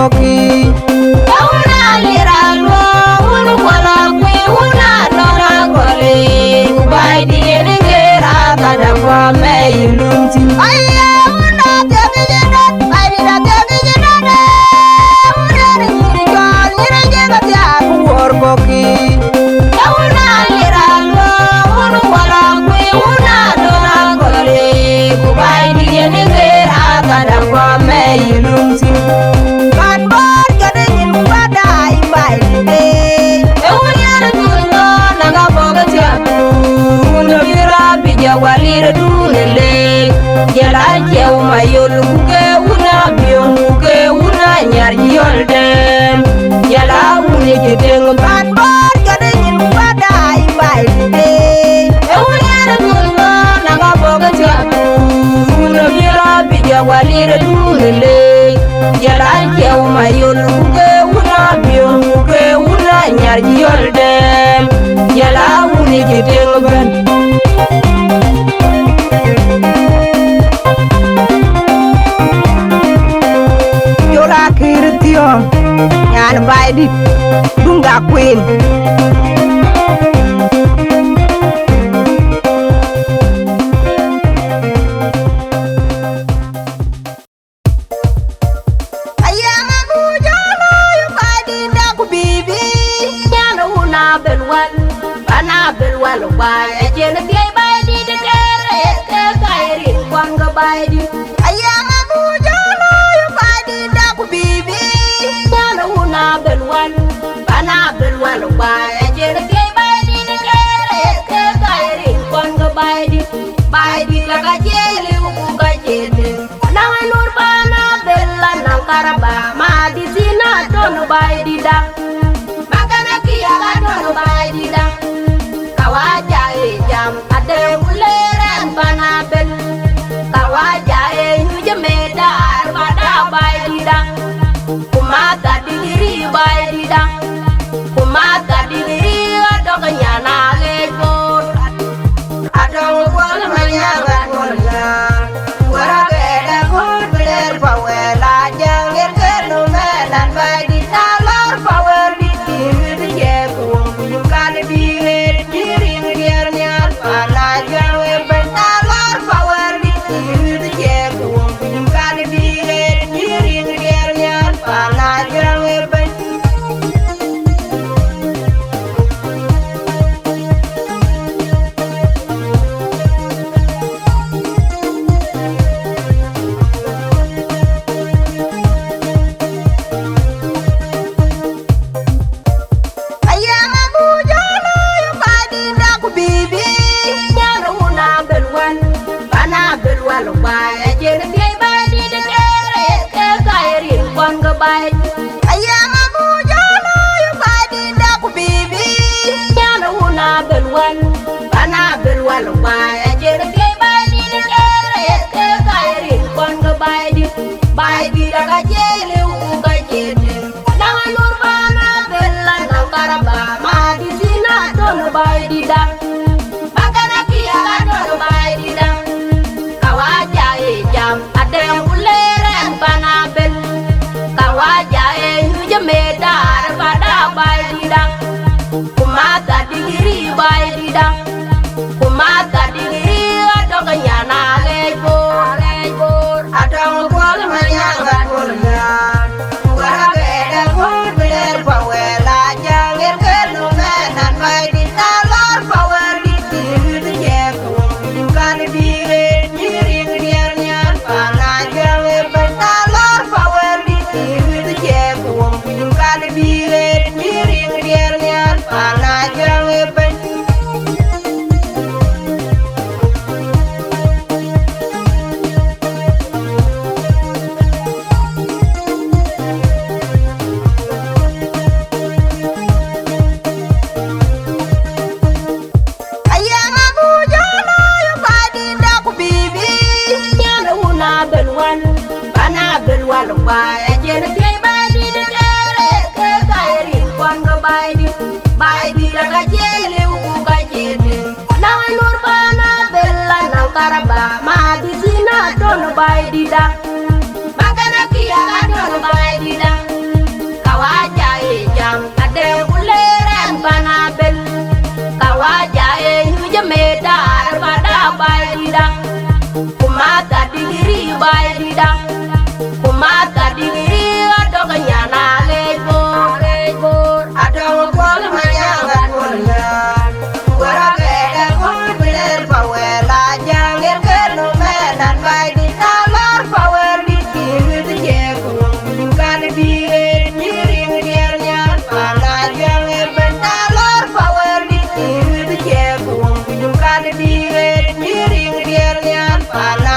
Koki, Jela jew mayul kuke una bion kuke una nyar yolden. Jela uni jideng bad bad kadengin badai bai de. Ewunya nunga naga boga jatu. Una bira bija walira dunle. Jela jew mayul kuke una bion kuke una nyar yolden. Jela uni jideng ban. Yan baidi dunga queen ayama bujolo yu baidi ndaku bibi yana una belwan bana belwan ba ejena tiai baidi de tere ke kairi kwanga baidi ayama bujolo yu baidi ndaku bibi na belwan bana belwan ba ejere ke baidi de kere ke kairi konga baidi la ga jele u ga jele na nur bana bella na karaba ma di sina don baidi da makana kiya ga don baidi da kawaja e jam ade uleren bana bel kawaja e nyuje medar bada baidi da kumata digiri baidi da kumata digiri adoga nyana lego adong wala manyanga wala wara geda hor ber pawela jangir kenu medan baidi salor power di timir je kum kan bihe diri ngier nyal pana jawe ben salor power di timir je kum kan bihe diri ngier nyal pana jawe ben baidi da ga jele u ga jele na nur bana bella na karaba ma di sina don baidi da magana kiya ga don baidi da kawaja e jam ade ulere bana bel kawaja e nyuje medar bada baidi da kumata digiri baidi da kumata digiri adoga nyana lego adong kwal manyanga kulnya wara beda hor ber pawela jangir kenu menan baidi salor power di timir je kum kan bihe diri ngier nyal pana jawe ben salor power di timir je kum kan bihe diri ngier nyal pana jawe ben ba ejere ke baidi de tere ke kairi kwanga baidi la ga jele u ga jele na nur bana bella na karaba ma di sina don baidi da magana kiya ga don baidi da kawaja e jam ade uleren bana bel kawaja e nyuje medar bada baidi da kumata digiri baidi da kumata digiri adoga nyana lego adong kwal manyanga kulnya wara beda hor ber pawela jangir kenu medan baidi salor power di timir je kum kan bihe diri ngier nyal pana jawe ben salor power di timir je kum kan bihe diri ngier nyal pana